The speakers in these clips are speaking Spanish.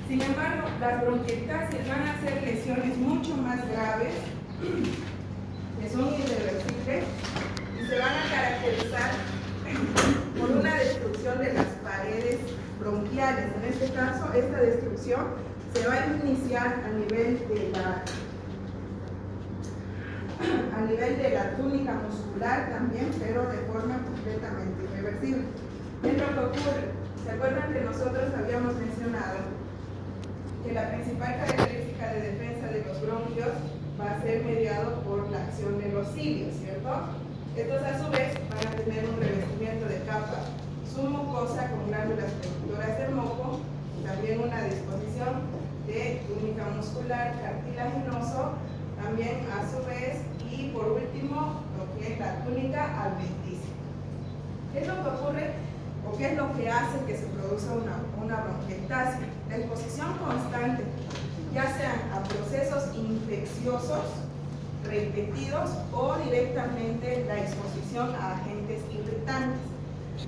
Sin embargo, las bronquiectasias van a ser lesiones mucho más graves, que son irreversibles y se van a caracterizar por una destrucción de las paredes bronquiales. En este caso, esta destrucción se va a iniciar a nivel de la túnica muscular también, pero de forma completamente irreversible. ¿Qué es lo que ocurre? ¿Se acuerdan que nosotros habíamos mencionado que la principal característica de defensa de los bronquios va a ser mediado por la acción de los cilios, ¿cierto? Estos a su vez van a tener un revestimiento de capa submucosa con glándulas productoras de moco, también una disposición de túnica muscular cartilaginoso, también a su vez, y por último lo que es la túnica adventicia. ¿Qué es lo que ocurre o qué es lo que hace que se produzca una bronquiectasia? La exposición constante, ya sean a procesos infecciosos repetidos o directamente la exposición a agentes irritantes.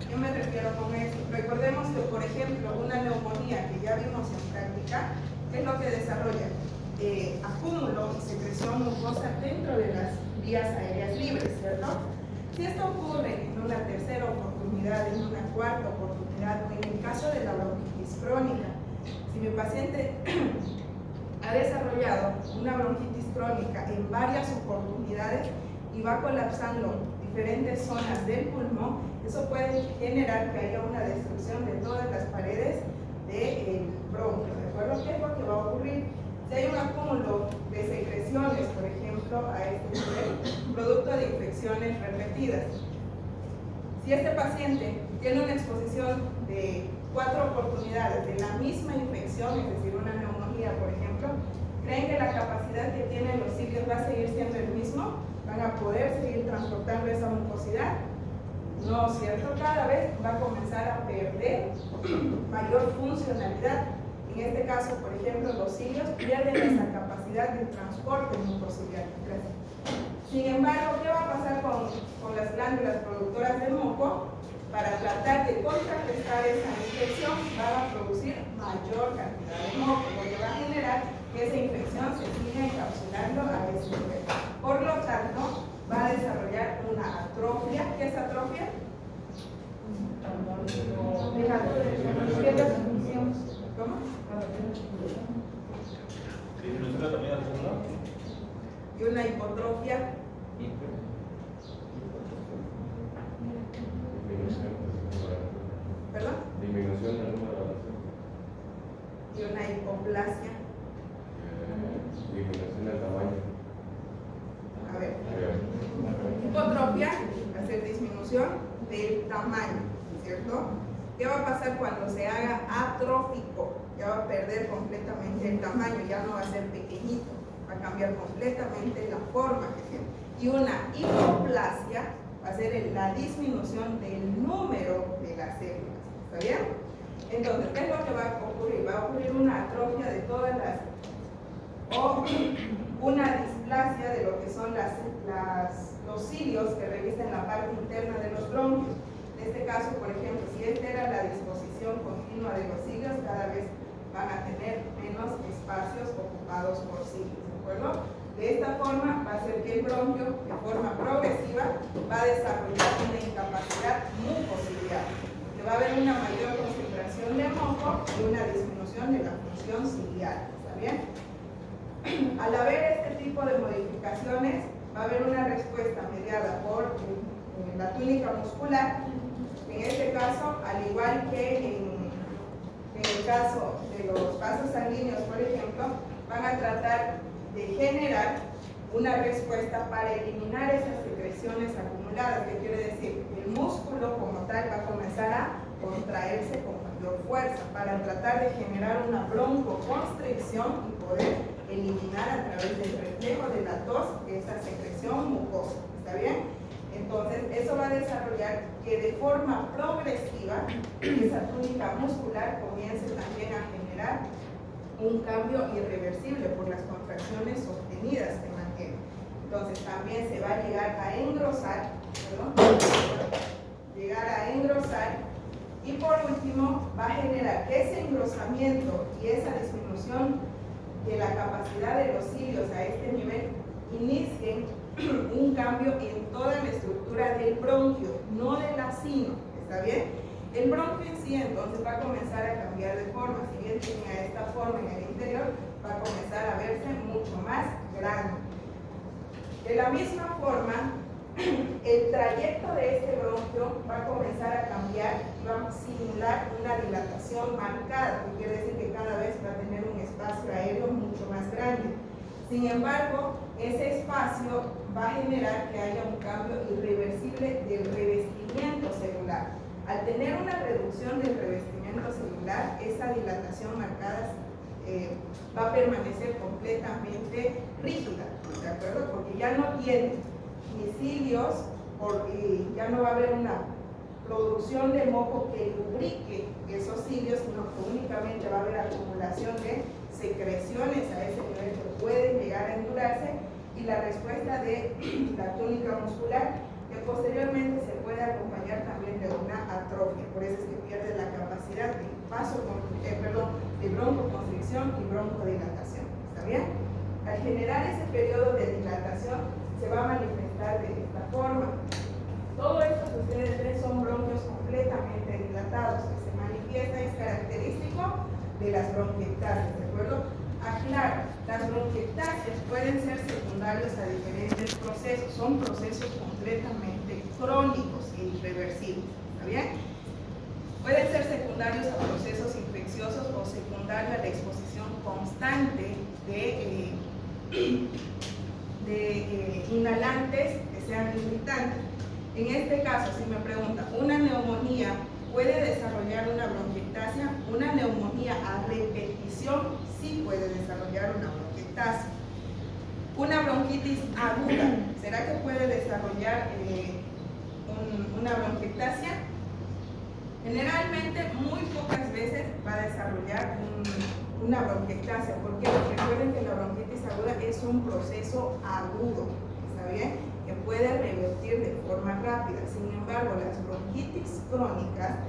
¿Qué me refiero con esto? Recordemos que, por ejemplo, una neumonía que ya vimos en práctica, ¿qué es lo que desarrolla? Acúmulo y secreción mucosa dentro de las vías aéreas libres, ¿cierto? Si esto ocurre en una tercera oportunidad, en una cuarta oportunidad, o en el caso de la bronquitis crónica, si mi paciente ha desarrollado una bronquitis crónica en varias oportunidades y va colapsando diferentes zonas del pulmón, eso puede generar que haya una destrucción de todas las paredes del bronquio, ¿de acuerdo? ¿Qué es lo que va a ocurrir? Si hay un acúmulo de secreciones, por ejemplo, a este nivel, producto de infecciones repetidas. Si este paciente tiene una exposición de 4 oportunidades de la misma infección, es decir, una neumonía, por ejemplo, ¿creen que la capacidad que tienen los cilios va a seguir siendo el mismo? ¿Van a poder seguir transportando esa mucosidad? No, ¿cierto? Cada vez va a comenzar a perder mayor funcionalidad. En este caso, por ejemplo, los cilios pierden esa capacidad de transporte mucociliar. Sin embargo, ¿qué va a pasar con las glándulas productoras de moco? Para tratar de contrarrestar esa infección, va a producir mayor cantidad de moco, porque va a generar que esa infección se siga encapsulando a ese nivel. Por lo tanto, va a desarrollar una atrofia. ¿Qué es atrofia? ¿Cómo? Y una hipotrofia. ¿Perdón? Disminución del número de oraciones. Y una hipoplasia. Disminución del tamaño. A ver. Hipotrofia va a ser disminución del tamaño, ¿cierto? ¿Qué va a pasar cuando se haga atrófico? Ya va a perder completamente el tamaño, ya no va a ser pequeñito, va a cambiar completamente la forma que tiene. Y una hipoplasia va a ser la disminución del número de las células. ¿Está bien? Entonces, ¿qué es lo que va a ocurrir? Va a ocurrir una atrofia de todas las, o una displasia de lo que son los cilios que revisten la parte interna de los bronquios. En este caso, por ejemplo, si esta era la disposición continua de los cilios, cada vez van a tener menos espacios ocupados por cilios, ¿de acuerdo? De esta forma va a ser que el bronquio, de forma progresiva, va a desarrollar una incapacidad mucociliar, que va a haber una mayor concentración de moco y una disminución de la función ciliar, ¿está bien? Al haber este tipo de modificaciones, va a haber una respuesta mediada por la túnica muscular. En este caso, al igual que en el caso de los vasos sanguíneos, por ejemplo, van a tratar de generar una respuesta para eliminar esas secreciones acumuladas. ¿Qué quiere decir? El músculo como tal va a comenzar a contraerse con mayor fuerza para tratar de generar una broncoconstricción y poder eliminar a través del reflejo de la tos esa secreción mucosa. ¿Está bien? Entonces, eso va a desarrollar que de forma progresiva esa túnica muscular comience también a generar un cambio irreversible por las contracciones sostenidas que mantiene. Entonces, también se va a llegar a engrosar, Y por último, va a generar que ese engrosamiento y esa disminución de la capacidad de los cilios a este nivel inicien un cambio en toda la estructura del bronquio, no del acino, ¿está bien? El bronquio en sí entonces va a comenzar a cambiar de forma, si bien tenía esta forma en el interior, va a comenzar a verse mucho más grande. De la misma forma, el trayecto de este bronquio va a comenzar a cambiar y va a simular una dilatación marcada, que quiere decir que cada vez va a tener un espacio aéreo mucho más grande. Sin embargo, ese espacio va a generar que haya un cambio irreversible del revestimiento celular. Al tener una reducción del revestimiento celular, esa dilatación marcada va a permanecer completamente rígida, ¿de acuerdo? Porque ya no tiene ni cilios, ya no va a haber una producción de moco que lubrique esos cilios, sino que únicamente va a haber acumulación de secreciones a ese nivel que pueden llegar a endurarse, y la respuesta de la túnica muscular, que posteriormente se puede acompañar también de una atrofia. Por eso es que pierde la capacidad de de broncoconstricción y broncodilatación. ¿Está bien? Al generar ese periodo de dilatación, se va a manifestar de esta forma. Todo esto que ustedes ven son bronquios completamente dilatados, que se manifiesta, es característico de las bronquiectasias, ¿de acuerdo? Aclaro, las bronquiectasias pueden ser secundarios a diferentes procesos, son procesos completamente crónicos e irreversibles, ¿está bien? Pueden ser secundarios a procesos infecciosos o secundarios a la exposición constante de inhalantes que sean irritantes. En este caso, si me preguntan, ¿una neumonía puede desarrollar una bronquiectasia? Una neumonía a repetición sí puede desarrollar una bronquiectasia. Una bronquitis aguda, ¿será que puede desarrollar una bronquiectasia? Generalmente, muy pocas veces va a desarrollar una bronquiectasia. ¿Por qué? Porque recuerden que la bronquitis aguda es un proceso agudo, ¿está bien? Que puede revertir de forma rápida. Sin embargo, las bronquitis crónicas,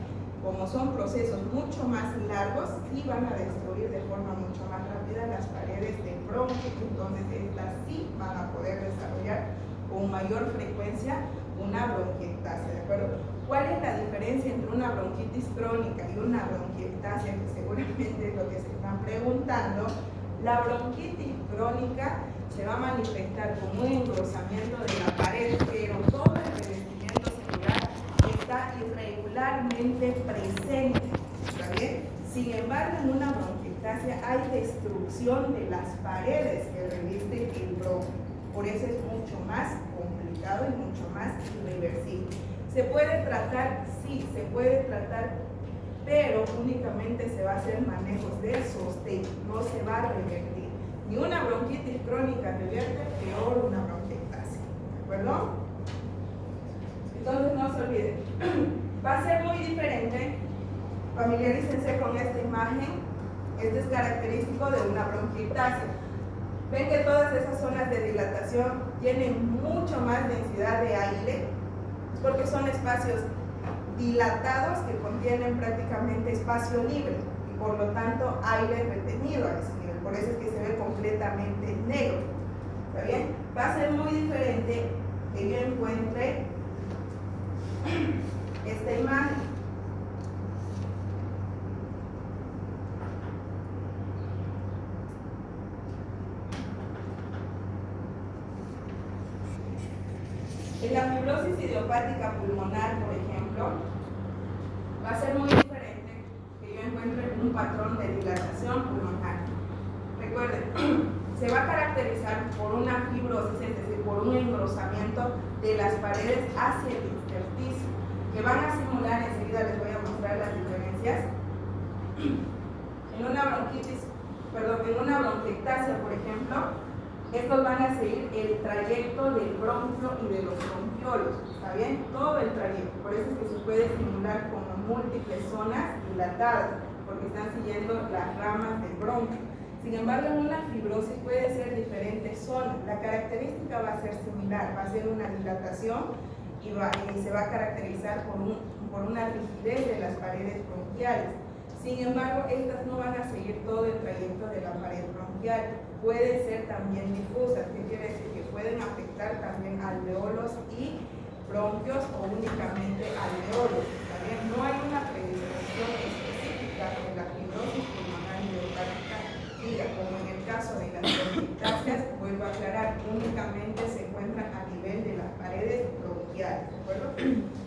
como son procesos mucho más largos, sí van a destruir de forma mucho más rápida las paredes del bronquio. Entonces, estas sí van a poder desarrollar con mayor frecuencia una bronquiectasia, ¿de acuerdo? ¿Cuál es la diferencia entre una bronquitis crónica y una bronquiectasia? Que seguramente es lo que se están preguntando. La bronquitis crónica se va a manifestar como un engrosamiento de la pared, pero todo el revestimiento celular está irregularmente presente, ¿está bien? Sin embargo, en una bronquiectasia hay destrucción de las paredes que revisten el bronquio. Por eso es mucho más complicado y mucho más irreversible. ¿Se puede tratar? Sí, se puede tratar, pero únicamente se va a hacer manejos de sostén, no se va a revertir. Ni una bronquitis crónica revierte, peor una bronquiectasia, ¿de acuerdo? Entonces no se olviden, va a ser muy diferente. Familiarícense con esta imagen. Este es característico de una bronquiectasia. Ven que todas esas zonas de dilatación tienen mucho más densidad de aire, porque son espacios dilatados que contienen prácticamente espacio libre y por lo tanto aire retenido a ese nivel. Por eso es que se ve completamente negro. ¿Está bien? Va a ser muy diferente que yo encuentre esta imagen. En la fibrosis idiopática pulmonar, por ejemplo, va a ser muy diferente que yo encuentre un patrón de dilatación pulmonar. Recuerden, se va a caracterizar por una fibrosis, es decir, por un engrosamiento de las paredes hacia el intersticio, que van a simular, enseguida les voy a mostrar las diferencias. En una bronquiectasia, por ejemplo, estos van a seguir el trayecto del bronquio y de los bronquiolos, ¿está bien? Todo el trayecto, por eso es que se puede simular como múltiples zonas dilatadas, porque están siguiendo las ramas del bronquio. Sin embargo, en una fibrosis puede ser diferentes zonas. La característica va a ser similar, va a ser una dilatación y se va a caracterizar por una rigidez de las paredes bronquiales. Sin embargo, estas no van a seguir todo el trayecto de la pared bronquial, pueden ser también difusas, que quiere decir que pueden afectar también alveolos y bronquios o únicamente alveolos. También no hay una predisposición específica de la fibrosis pulmonar idiopática, como en el caso de las bronquiectasias, vuelvo a aclarar, únicamente se encuentran a nivel de las paredes bronquiales, ¿de acuerdo?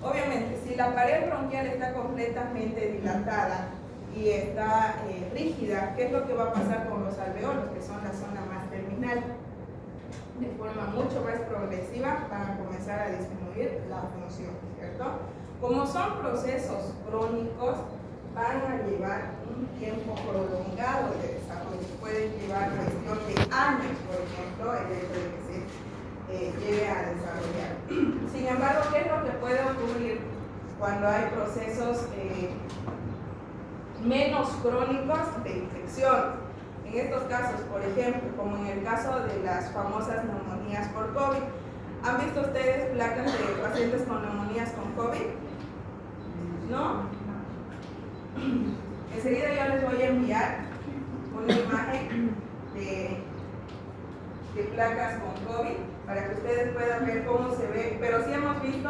Obviamente, si la pared bronquial está completamente dilatada y está rígida, ¿qué es lo que va a pasar con los alveolos, que son la zona más terminal? De forma mucho más progresiva van a comenzar a disminuir la función, ¿cierto? Como son procesos crónicos, van a llevar un tiempo prolongado de desarrollo, pueden llevar cuestión de años, por ejemplo, el hecho de que se llegue a desarrollar. Sin embargo, ¿qué es lo que puede ocurrir cuando hay procesos menos crónicos de infección? En estos casos, por ejemplo, como en el caso de las famosas neumonías por COVID, ¿han visto ustedes placas de pacientes con neumonías con COVID? ¿No? Enseguida yo les voy a enviar una imagen de placas con COVID para que ustedes puedan ver cómo se ve, pero sí hemos visto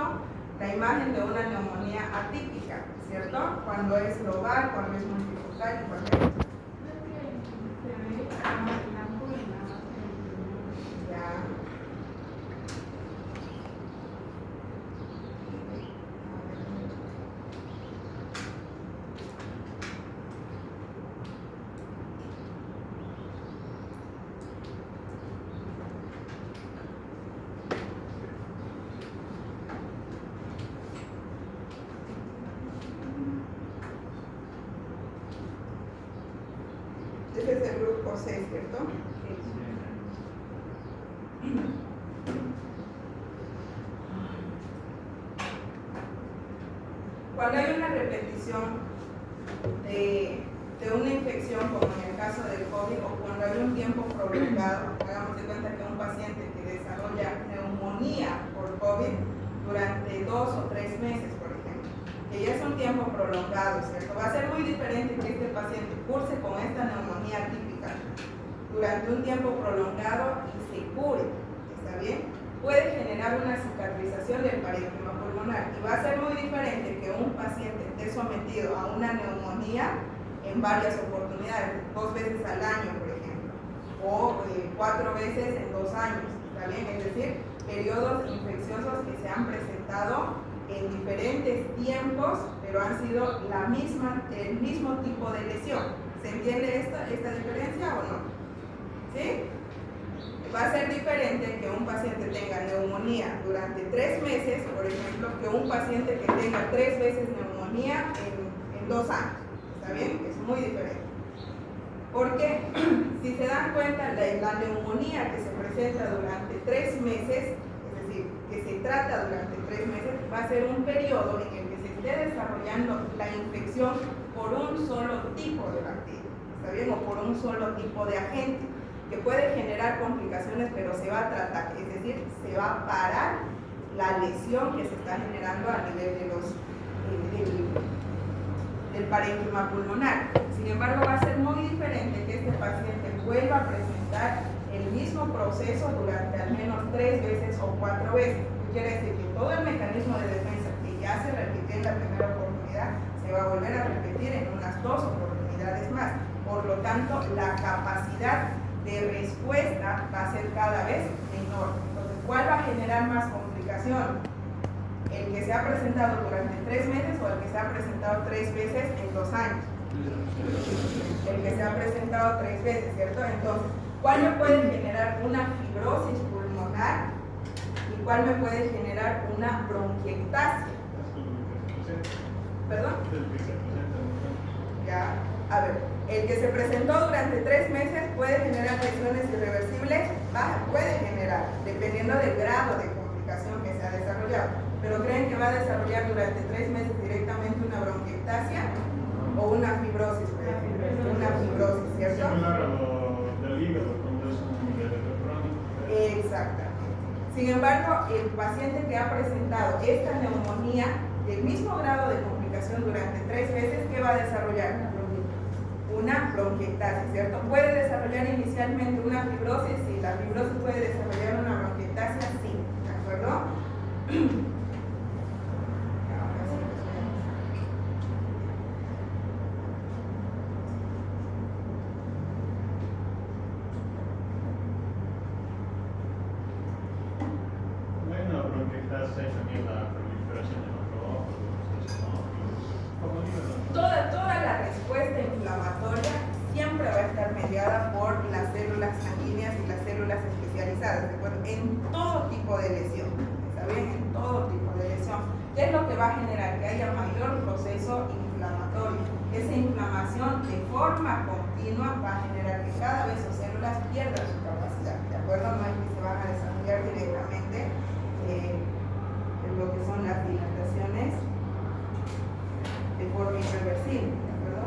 la imagen de una neumonía atípica, ¿cierto? Cuando es global, cuando es multifocal y cuando es... Ya. Este es el grupo 6, ¿cierto? Cuando hay una repetición de una infección, como en el caso del COVID, o cuando hay un tiempo prolongado, hagamos de cuenta que un paciente que desarrolla neumonía por COVID durante 2 o 3 meses, por ejemplo, que ya es un tiempo prolongado, ¿cierto? Va a ser muy diferente que este paciente curse con esta neumonía típica durante un tiempo prolongado y se cure, ¿está bien? Puede generar una cicatrización del parénquima pulmonar y va a ser muy diferente que un paciente esté sometido a una neumonía en varias oportunidades, 2 veces al año, por ejemplo, o 4 veces en 2 años, ¿está bien? Es decir, periodos infecciosos que se han presentado en diferentes tiempos, pero han sido el mismo tipo de lesión. ¿Se entiende esta diferencia o no? ¿Sí? Va a ser diferente que un paciente tenga neumonía durante 3 meses, por ejemplo, que un paciente que tenga 3 veces neumonía en 2 años. ¿Está bien? Es muy diferente. Porque si se dan cuenta, la neumonía que se presenta durante 3 meses, es decir, que se trata durante 3 meses, va a ser un periodo en el que se esté desarrollando la infección por un solo tipo de bacteria, ¿está bien? O por un solo tipo de agente, que puede generar complicaciones, pero se va a tratar, es decir, se va a parar la lesión que se está generando a nivel de del parénquima pulmonar. Sin embargo, va a ser muy diferente que este paciente vuelva a presentar el mismo proceso durante al menos 3 veces o 4 veces. Quiere decir que todo el mecanismo de defensa que ya se repitió en la primera oportunidad se va a volver a repetir en unas 2 oportunidades más. Por lo tanto, la capacidad de respuesta va a ser cada vez menor. Entonces, ¿cuál va a generar más complicación? ¿El que se ha presentado durante 3 meses o el que se ha presentado 3 veces en 2 años? El que se ha presentado 3 veces, ¿cierto? Entonces, ¿cuál me puede generar una fibrosis pulmonar y cuál me puede generar una bronquiectasia? ¿Perdón? Ya, a ver, el que se presentó durante 3 meses puede generar lesiones irreversibles, puede generar, dependiendo del grado de complicación que se ha desarrollado. Pero ¿creen que va a desarrollar durante 3 meses directamente una bronquiectasia o una fibrosis? Una fibrosis, ¿cierto? Similar a lo del hígado, cuando es un crónico. Exactamente. Sin embargo, el paciente que ha presentado esta neumonía del mismo grado de complicación durante 3 meses, ¿qué va a desarrollar? Una bronquiectasis, ¿cierto? Puede desarrollar inicialmente una fibrosis, sí, la fibrosis puede desarrollar una bronquiectasis, sí, ¿de acuerdo? Bueno, bronquiectasis también la proliferación de macrófagos, Toda la respuesta inflamatoria siempre va a estar mediada por las células sanguíneas y las células especializadas, ¿de acuerdo? En todo tipo de lesión, ¿está bien? En todo tipo de lesión. ¿Qué es lo que va a generar? Que haya mayor proceso inflamatorio. Esa inflamación de forma continua va a generar que cada vez sus células pierdan su capacidad, ¿de acuerdo? No es que se van a desarrollar directamente en lo que son las dilataciones de forma irreversible, ¿de acuerdo?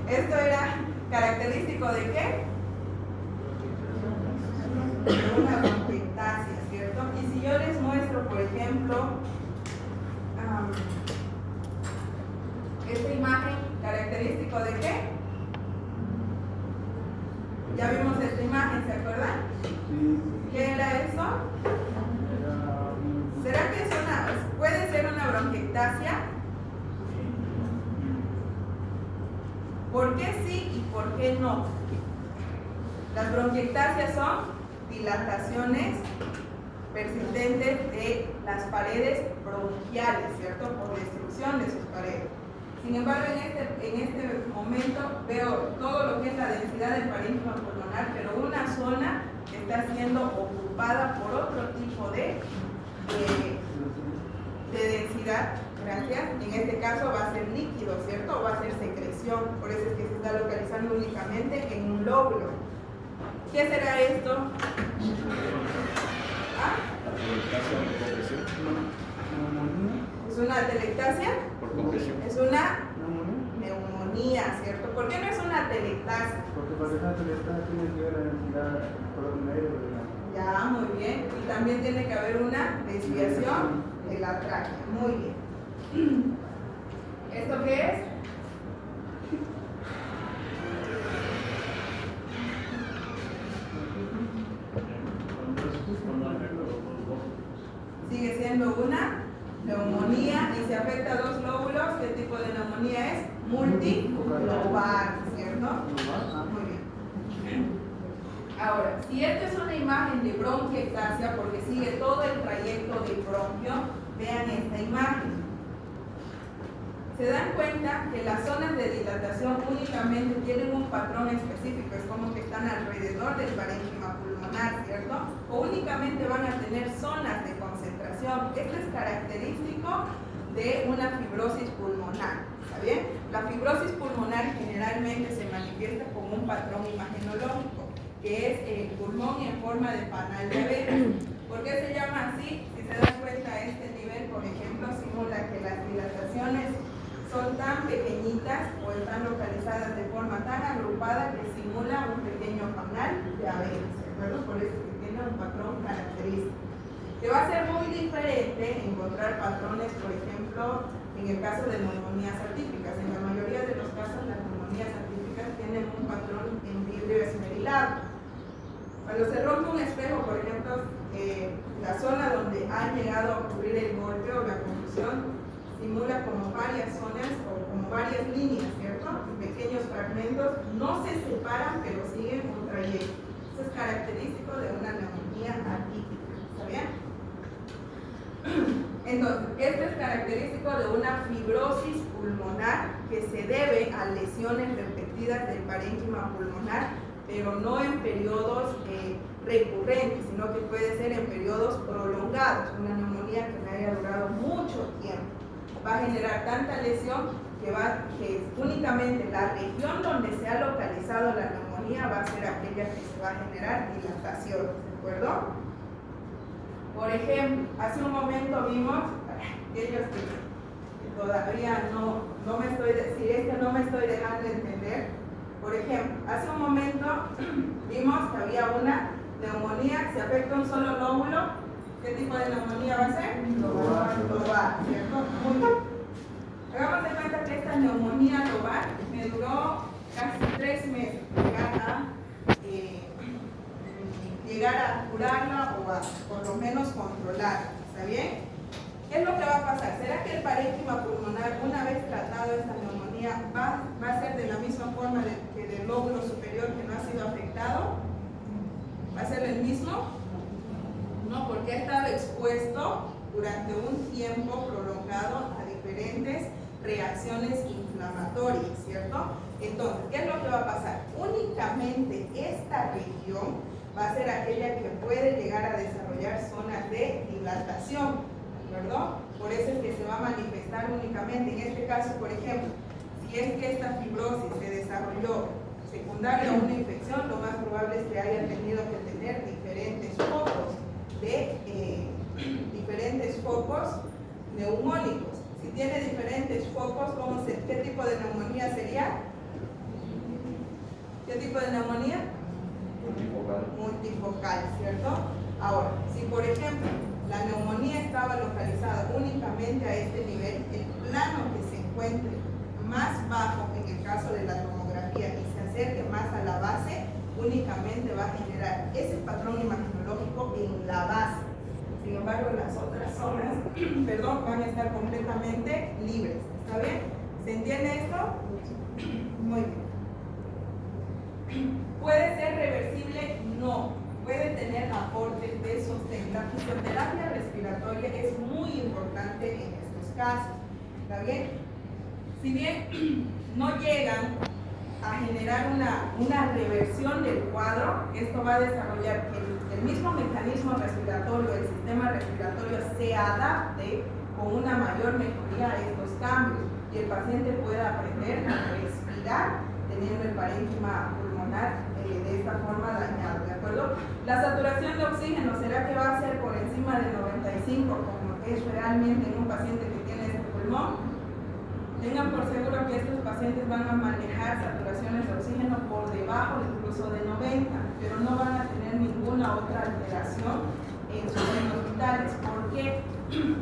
Esto era característico de qué? De una bronquiectasia, ¿cierto? Y si yo les muestro, por ejemplo, esta imagen, característico de qué? Ya vimos esta imagen, ¿se acuerdan? ¿Qué era eso? ¿Será que puede ser una bronquiectasia? ¿Por qué sí y por qué no? Las bronquiectasias son dilataciones persistentes de las paredes bronquiales, ¿cierto? Por destrucción de sus paredes. Sin embargo, en este momento veo todo lo que es la densidad del parénquima pulmonar, pero una zona que está siendo ocupada por otro tipo de densidad. Gracias. En este caso va a ser líquido, ¿cierto? O va a ser secreción. Por eso es que se está localizando únicamente en un lóbulo. ¿Qué será esto? ¿Ah? ¿Es una atelectasia? Por compresión. Es una neumonía, ¿cierto? ¿Por qué no es una atelectasia? Porque para que sea atelectasia tiene que ver la densidad columnar. Ya, muy bien. Y también tiene que haber una desviación de la tráquea. Muy bien. ¿Esto qué es? Sigue siendo una neumonía y se afecta a 2 lóbulos. ¿Qué tipo de neumonía es? Multilobar, ¿cierto? Muy bien. Ahora, si esta es una imagen de bronquiectasia, porque sigue todo el trayecto del bronquio, vean esta imagen. Se dan cuenta que las zonas de dilatación únicamente tienen un patrón específico, es como que están alrededor del parénquima pulmonar, ¿cierto? O únicamente van a tener zonas de concentración. Esto es característico de una fibrosis pulmonar, ¿está bien? La fibrosis pulmonar generalmente se manifiesta como un patrón imagenológico, que es el pulmón en forma de panal de abejas. ¿Por qué se llama así? Si se dan cuenta, a este nivel, por ejemplo, simula que las dilataciones son tan pequeñitas o están localizadas de forma tan agrupada que simula un pequeño panal de abejas, ¿de acuerdo? Por eso que tiene un patrón característico. Que va a ser muy diferente encontrar patrones, por ejemplo, en el caso de neumonías atípicas. En la mayoría de los casos, las neumonías atípicas tienen un patrón en vidrio esmerilado. Cuando se rompe un espejo, por ejemplo, la zona donde ha llegado a ocurrir el golpe o la confusión simula como varias zonas o como varias líneas, ¿cierto? Pequeños fragmentos, no se separan, pero siguen un trayecto. Eso es característico de una neumonía atípica, ¿está bien? Entonces, esto es característico de una fibrosis pulmonar que se debe a lesiones repetidas del parénquima pulmonar, pero no en periodos recurrentes, sino que puede ser en periodos prolongados, una neumonía que me haya durado mucho tiempo. Va a generar tanta lesión que únicamente la región donde se ha localizado la neumonía va a ser aquella que se va a generar dilatación, ¿de acuerdo? Por ejemplo, hace un momento vimos, aquellos que todavía no me estoy dejando entender, por ejemplo, hace un momento vimos que había una neumonía, se afecta un solo lóbulo, ¿qué tipo de neumonía va a ser? Lobar, ¿cierto? Muy bien. Hagamos de cuenta que esta neumonía lobar me duró casi 3 meses llegar a curarla o a por lo menos controlarla, ¿está bien? ¿Qué es lo que va a pasar? ¿Será que el parénquima pulmonar, una vez tratado esta neumonía, va a ser de la misma forma que del lóbulo superior que no ha sido afectado? ¿Va a ser el mismo? No, porque ha estado expuesto durante un tiempo prolongado a diferentes reacciones inflamatorias, ¿cierto? Entonces, ¿qué es lo que va a pasar? Únicamente esta región va a ser aquella que puede llegar a desarrollar zonas de dilatación, ¿de acuerdo? Por eso es que se va a manifestar únicamente, en este caso, por ejemplo, si es que esta fibrosis se desarrolló secundaria a una infección, lo más probable es que haya tenido que tener diferentes focos neumónicos. Si tiene diferentes focos, ¿qué tipo de neumonía sería? ¿Qué tipo de neumonía? Multifocal, ¿cierto? Ahora, si por ejemplo la neumonía estaba localizada únicamente a este nivel, el plano que se encuentre más bajo en el caso de la tomografía y se acerque más a la base, únicamente va a generar ese patrón imaginológico en la base. Sin embargo, las otras zonas, van a estar completamente libres. ¿Está bien? ¿Se entiende esto? Muy bien. ¿Puede ser reversible? No. Puede tener aportes de sostén. La fisioterapia respiratoria es muy importante en estos casos. ¿Está bien? Si bien no llegan a generar una reversión del cuadro, esto va a desarrollar que el mismo mecanismo respiratorio, el sistema respiratorio se adapte con una mayor mejoría a estos cambios y el paciente pueda aprender a respirar teniendo el parénquima pulmonar de esta forma dañado, ¿de acuerdo? La saturación de oxígeno, ¿será que va a ser por encima de 95 como es realmente en un paciente que tiene este pulmón? Tengan por seguro que estos pacientes van a manejar saturaciones de oxígeno por debajo incluso de 90, pero no van a tener ninguna otra alteración en sus signos vitales. ¿Por qué?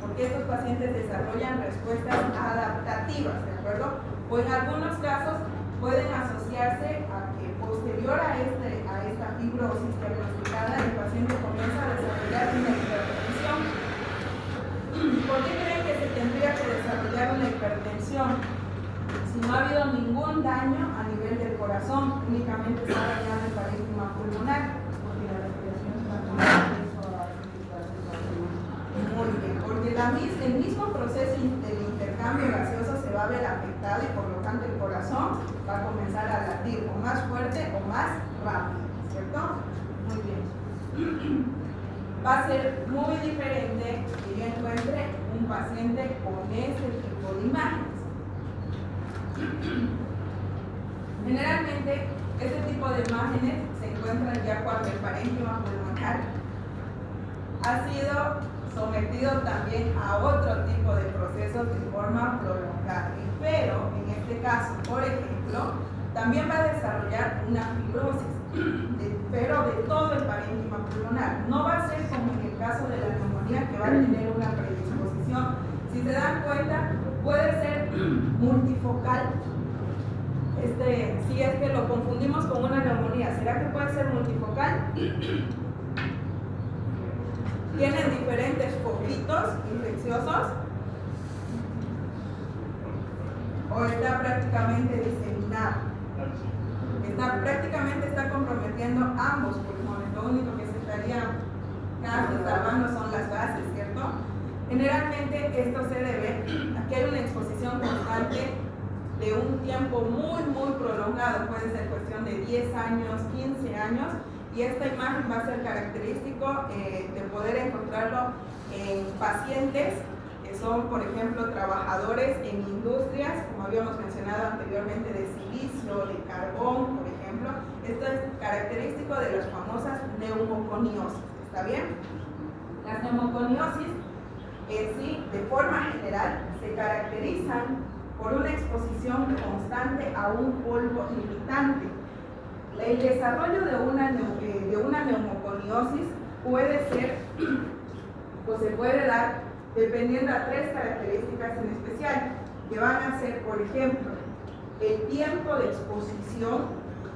Porque estos pacientes desarrollan respuestas adaptativas, ¿de acuerdo? O en algunos casos pueden asociarse a que posterior a esta fibrosis diagnosticada el paciente comienza a desarrollar una hipertensión. ¿Por qué creen que se tendría que desarrollar una hipertensión? Si no ha habido ningún daño a nivel del corazón, únicamente se ha dañado el parénquima pulmonar. Porque la respiración es una Muy bien, porque el mismo proceso del intercambio gaseoso se va a ver afectado y por lo tanto el corazón va a comenzar a latir o más fuerte o más rápido, ¿cierto? Muy bien. Va a ser muy diferente que yo encuentre un paciente con este tipo de imágenes. Generalmente, este tipo de imágenes se encuentran ya cuando el parénquima pulmonar ha sido sometido también a otro tipo de procesos de forma prolongada. Pero, en este caso, por ejemplo, también va a desarrollar una fibrosis, pero de todo el parénquima pulmonar. No va a ser como en el caso de la neumonía, que va a tener una predisposición. Si se dan cuenta, puede ser multifocal. Si es que lo confundimos con una neumonía, ¿será que puede ser multifocal? Tienen diferentes foquitos infecciosos o está prácticamente diseminado. Prácticamente está comprometiendo ambos pulmones. Lo único que se estaría salvando son las bases, ¿cierto? Generalmente esto se debe a que hay una exposición constante de un tiempo muy prolongado, puede ser cuestión de 10 años, 15 años, y esta imagen va a ser característico de poder encontrarlo en pacientes que son, por ejemplo, trabajadores en industrias, como habíamos mencionado anteriormente, de silicio, de carbón, por ejemplo. Esto es característico de las famosas neumoconiosis, ¿está bien? Las neumoconiosis en sí, de forma general, se caracterizan por una exposición constante a un polvo irritante. El desarrollo de una neumoconiosis puede ser o se puede dar dependiendo a tres características en especial, que van a ser, por ejemplo, el tiempo de exposición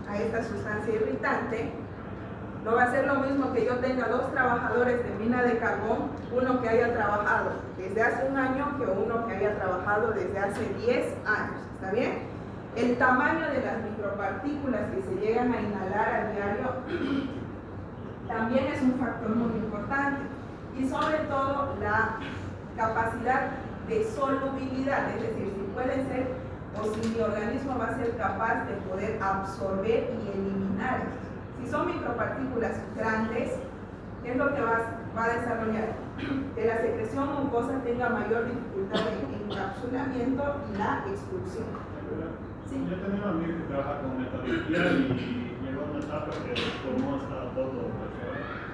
a esta sustancia irritante. No va a ser lo mismo que yo tenga dos trabajadores de mina de carbón, uno que haya trabajado desde hace un año que uno que haya trabajado desde hace 10 años, ¿está bien? El tamaño de las micropartículas que se llegan a inhalar a diario también es un factor muy importante, y sobre todo la capacidad de solubilidad, es decir, si puede ser o si mi organismo va a ser capaz de poder absorber y eliminar. Si son micropartículas grandes, ¿qué es lo que va a desarrollar? Que la secreción mucosa tenga mayor dificultad de encapsulamiento y la expulsión. Sí. Yo tenía un amigo que trabaja con metalurgia y llegó a una etapa que el pulmón estaba todo perforado.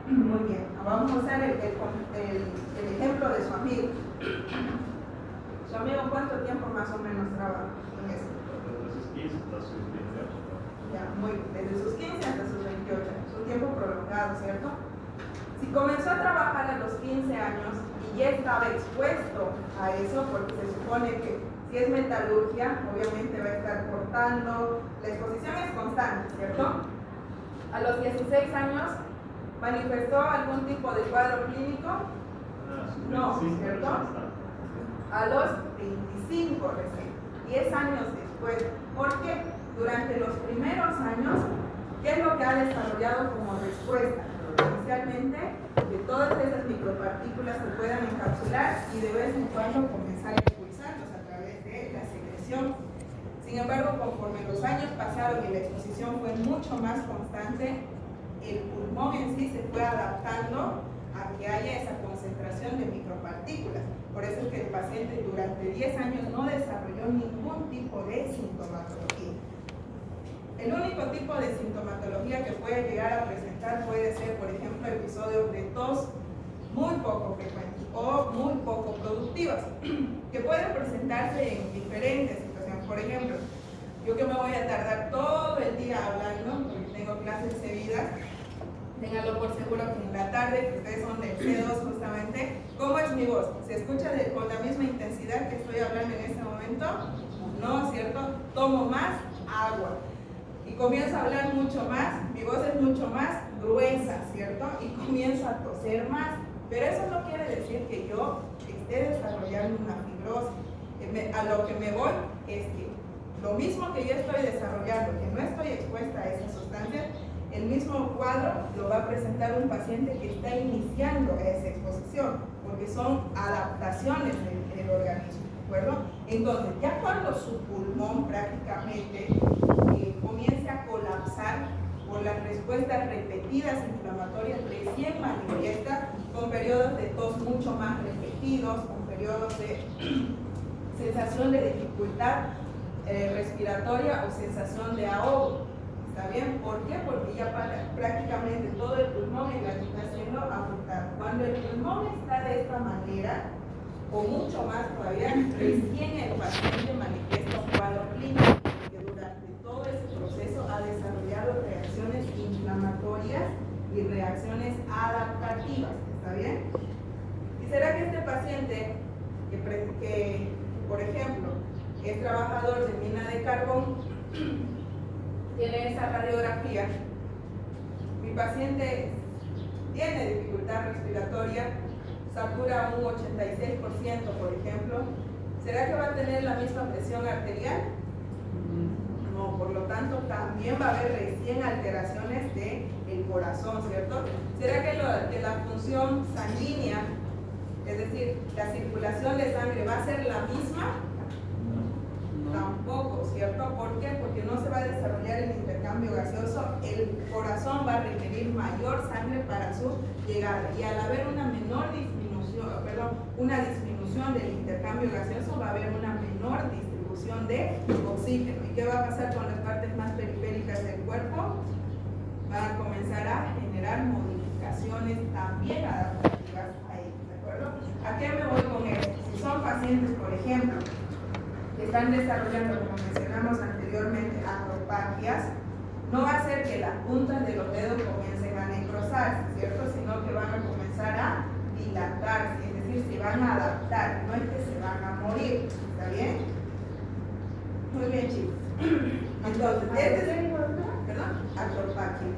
Muy bien, vamos a usar el ejemplo de su amigo. ¿Su amigo cuánto tiempo más o menos trabaja en eso? Desde sus 15 hasta sus 28. Ya, muy bien, desde sus 15 hasta sus 28, es un tiempo prolongado, ¿cierto? Si comenzó a trabajar a los 15 años y ya estaba expuesto a eso, porque se supone que si es metalurgia, obviamente va a estar cortando, la exposición es constante, ¿cierto? A los 16 años, ¿manifestó algún tipo de cuadro clínico? No, ¿cierto? A los 25 recién, 10 años después. ¿Por qué? Durante los primeros años, ¿qué es lo que ha desarrollado como respuesta? Inicialmente, que todas esas micropartículas se puedan encapsular y de vez en cuando comenzar a expulsarlos a través de la secreción. Sin embargo, conforme los años pasaron y la exposición fue mucho más constante, el pulmón en sí se fue adaptando a que haya esa concentración de micropartículas. Por eso es que el paciente durante 10 años no desarrolló ningún tipo de sintomatología. El único tipo de sintomatología que puede llegar a presentar puede ser, por ejemplo, episodios de tos muy poco frecuentes o muy poco productivas, que pueden presentarse en diferentes situaciones. Por ejemplo, yo que me voy a tardar todo el día hablando, porque tengo clases seguidas, ténganlo por seguro que en la tarde, que ustedes son del C2 justamente, ¿cómo es mi voz? ¿Se escucha con la misma intensidad que estoy hablando en este momento? No, ¿cierto? Tomo más agua y comienzo a hablar mucho más, mi voz es mucho más gruesa, ¿cierto? Y comienzo a toser más, pero eso no quiere decir que yo esté desarrollando una fibrosis. A lo que me voy es que lo mismo que yo estoy desarrollando, que no estoy expuesta a esa sustancia, el mismo cuadro lo va a presentar un paciente que está iniciando esa exposición, porque son adaptaciones del organismo, ¿de acuerdo? Entonces, ya cuando su pulmón prácticamente comience a colapsar por las respuestas repetidas inflamatorias, recién manifiesta con periodos de tos mucho más repetidos, con periodos de sensación de dificultad respiratoria o sensación de ahogo. ¿Está bien? ¿Por qué? Porque ya prácticamente todo el pulmón es la que está siendo afectado. Cuando el pulmón está de esta manera, o mucho más todavía, recién el paciente manifiesta un cuadro clínico, que durante todo ese proceso ha desarrollado reacciones inflamatorias y reacciones adaptativas. ¿Está bien? ¿Y será que este paciente, que por ejemplo, es trabajador de mina de carbón, tiene esa radiografía, mi paciente tiene dificultad respiratoria, satura un 86%, por ejemplo, ¿será que va a tener la misma presión arterial? No, por lo tanto también va a haber recién alteraciones del corazón, ¿cierto? ¿Será que la función sanguínea, es decir, la circulación de sangre va a ser la misma? Tampoco, ¿cierto? ¿Por qué? Porque no se va a desarrollar el intercambio gaseoso, el corazón va a requerir mayor sangre para su llegada, y al haber una menor disminución una disminución del intercambio gaseoso, va a haber una menor distribución de oxígeno. ¿Y qué va a pasar con las partes más periféricas del cuerpo? Van a comenzar a generar modificaciones también adaptativas a ellos, ¿de acuerdo? ¿A qué me voy con esto? Si son pacientes, por ejemplo, que están desarrollando, como mencionamos anteriormente, acropaquias, no va a ser que las puntas de los dedos comiencen a necrosarse, ¿cierto? Sino que van a comenzar a dilatarse, es decir, se van a adaptar, no es que se van a morir, ¿está bien? Muy bien, chicos. Entonces, acropaquia.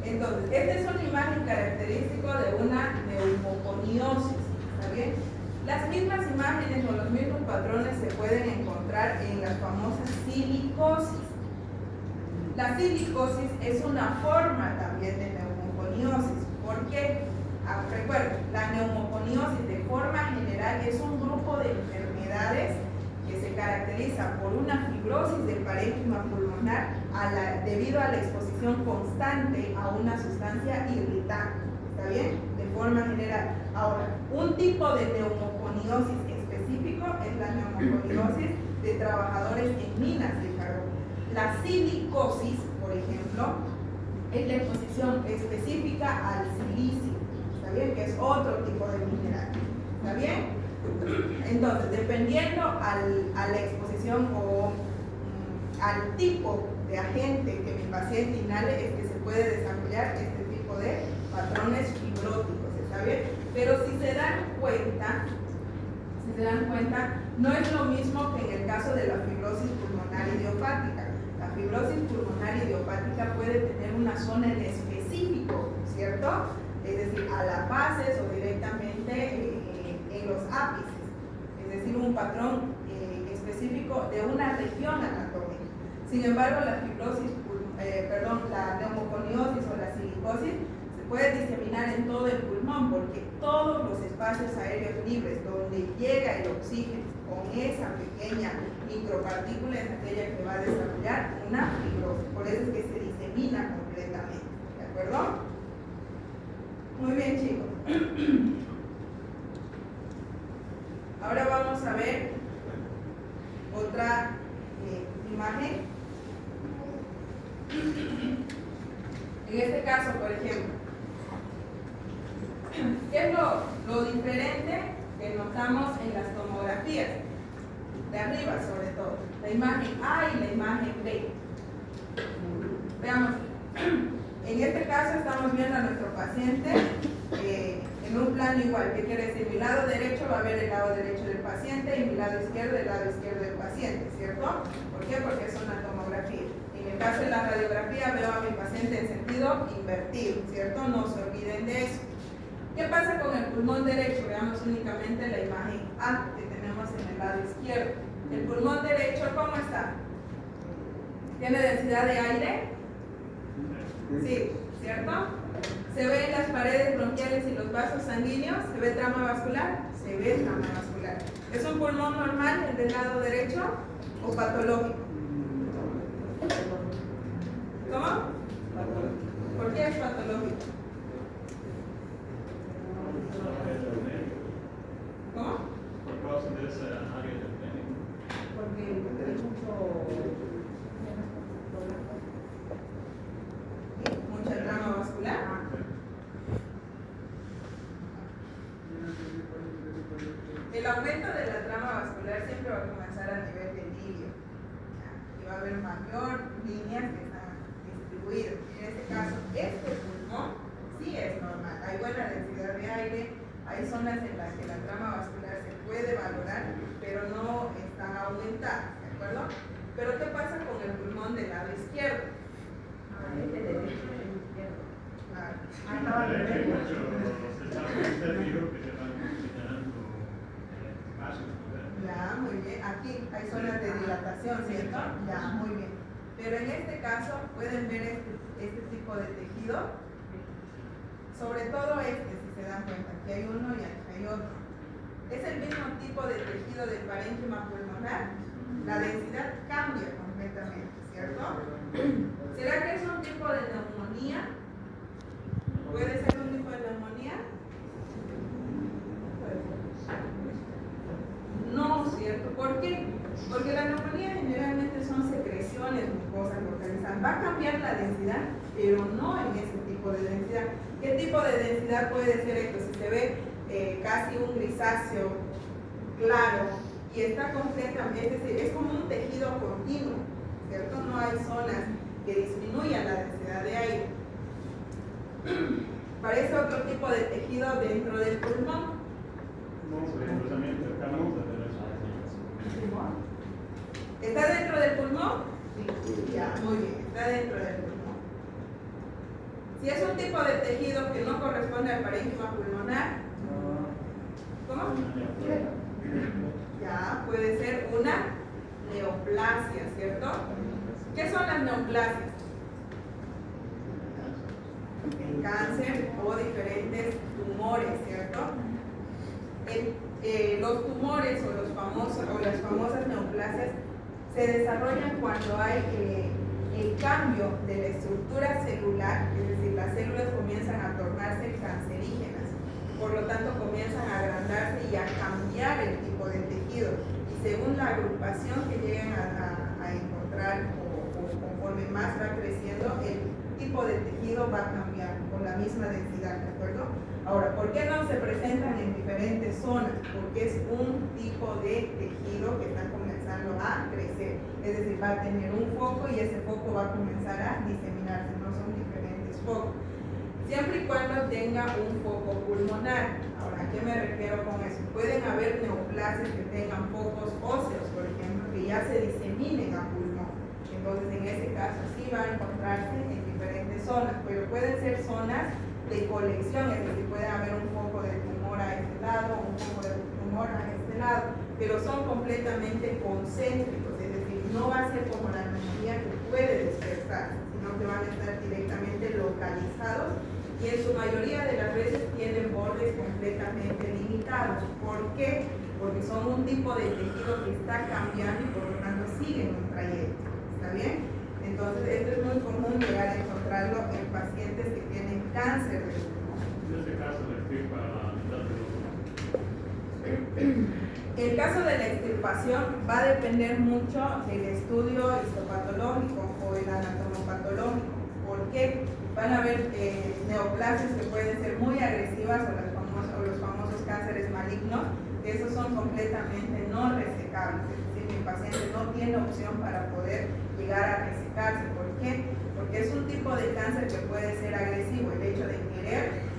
Entonces, esta es una imagen característica de una neumoconiosis, ¿está bien? Las mismas imágenes o los mismos patrones se pueden encontrar en las famosas silicosis. La silicosis es una forma también de neumoconiosis. ¿Por qué? Recuerden, la neumoconiosis de forma general es un grupo de enfermedades que se caracteriza por una fibrosis del parénquima pulmonar debido a la exposición constante a una sustancia irritante. ¿Está bien? De forma general. Ahora, un tipo de neumoconiosis específico es la neumoconiosis de trabajadores en minas de carbón. La silicosis, por ejemplo, es la exposición específica al silicio, ¿está bien? Que es otro tipo de mineral, ¿está bien? Entonces, dependiendo a la exposición o al tipo de agente que mi paciente inhale, es que se puede desarrollar este tipo de patrones fibróticos, ¿está bien? Pero si se dan cuenta, no es lo mismo que en el caso de la fibrosis pulmonar idiopática. La fibrosis pulmonar idiopática puede tener una zona en específico, ¿cierto? Es decir, a las bases o directamente en los ápices, es decir, un patrón específico de una región anatómica. Sin embargo, la neumoconiosis o la silicosis se puede diseminar en todo el pulmón, porque todos los espacios aéreos libres donde llega el oxígeno con esa pequeña micropartícula es aquella que va a desarrollar una fibrosis. Por eso es que se disemina completamente, ¿de acuerdo? Muy bien, chicos. Ahora vamos a ver otra imagen. En este caso, por ejemplo, ¿qué es lo diferente que notamos en las tomografías? De arriba, sobre todo, la imagen A y la imagen B. Veamos, en este caso estamos viendo a nuestro paciente en un plano igual. ¿Qué quiere decir? Mi lado derecho va a ver el lado derecho del paciente y mi lado izquierdo el lado izquierdo del paciente, ¿cierto? ¿Por qué? Porque es una tomografía. En el caso de la radiografía veo a mi paciente en sentido invertido, ¿cierto? No se olviden de eso. ¿Qué pasa con el pulmón derecho? Veamos únicamente la imagen A que tenemos en el lado izquierdo. El pulmón derecho, ¿cómo está? ¿Tiene densidad de aire? Sí, ¿cierto? ¿Se ven las paredes bronquiales y los vasos sanguíneos? ¿Se ve trama vascular? Se ve trama vascular. ¿Es un pulmón normal el del lado derecho o patológico? ¿Cómo? ¿Por qué es patológico? ¿Cómo? Por causa de esa área del pene. Porque hay mucha trama vascular. El aumento de la trama vascular siempre va a comenzar a nivel del ilio, y va a haber mayor líneas que están distribuidas. En este caso, este pulmón sí es normal. Hay buena densidad de aire, hay zonas en las que la trama vascular se puede valorar, pero no están aumentadas, ¿de acuerdo? Pero ¿qué pasa con el pulmón del lado izquierdo? Hay muchos usted dijo que se van generando espacios. Ya, muy bien. Aquí hay zonas de dilatación, ¿cierto? Ya, muy bien. Pero en este caso pueden ver este tipo de tejido, sobre todo si se dan cuenta, aquí hay uno y aquí hay otro. Es el mismo tipo de tejido del parénquima pulmonar, la densidad cambia completamente, ¿cierto? ¿Será que es un tipo de neumonía? ¿Puede ser un tipo de neumonía? qué? Porque la neumonía generalmente son secreciones mucosas localizadas. Va a cambiar la densidad, pero no en ese tipo de densidad. ¿Qué tipo de densidad puede ser esto? Si se ve casi un grisáceo claro y está completamente, es decir, es como un tejido continuo, ¿cierto? No hay zonas que disminuyan la densidad de aire. Parece otro tipo de tejido dentro del pulmón. ¿Está dentro del pulmón? Sí, ya, muy bien, está dentro del pulmón. Si es un tipo de tejido que no corresponde al parénquima pulmonar, ¿cómo? Ya, puede ser una neoplasia, ¿cierto? ¿Qué son las neoplasias? El cáncer o diferentes tumores, ¿cierto? Los tumores o las famosas neoplasias se desarrollan cuando hay el cambio de la estructura celular, es decir, las células comienzan a tornarse cancerígenas, por lo tanto comienzan a agrandarse y a cambiar el tipo de tejido, y según la agrupación que lleguen a encontrar o conforme más va creciendo, el tipo de tejido va a cambiar con la misma densidad, ¿de acuerdo? Ahora, ¿por qué no se presentan en diferentes zonas? Porque es un tipo de tejido que está comenzando a crecer, es decir, va a tener un foco y ese foco va a comenzar a diseminarse, no son diferentes focos. Siempre y cuando tenga un foco pulmonar. Ahora, ¿a qué me refiero con eso? Pueden haber neoplasias que tengan focos óseos, por ejemplo, que ya se diseminen a pulmón. Entonces, en ese caso sí va a encontrarse en diferentes zonas, pero pueden ser zonas de colección, es decir, puede haber un foco de tumor a este lado, un foco de tumor a este lado, pero son completamente concéntricos, es decir, no va a ser como la neumonía que puede dispersarse, sino que van a estar directamente localizados y en su mayoría de las veces tienen bordes completamente limitados. ¿Por qué? Porque son un tipo de tejido que está cambiando y por lo tanto siguen un trayecto. ¿Está bien? Entonces, esto es muy común llegar a encontrarlo en pacientes que tienen cáncer de pulmón. En este caso, la extirpa la mitad de El caso de la extirpación va a depender mucho del estudio histopatológico o el anatomopatológico. ¿Por qué? Van a haber neoplasias que pueden ser muy agresivas o los famosos cánceres malignos, que esos son completamente no resecables. Es decir, que el paciente no tiene opción para poder llegar a resecarse. ¿Por qué? Porque es un tipo de cáncer que puede ser agresivo. El hecho de querer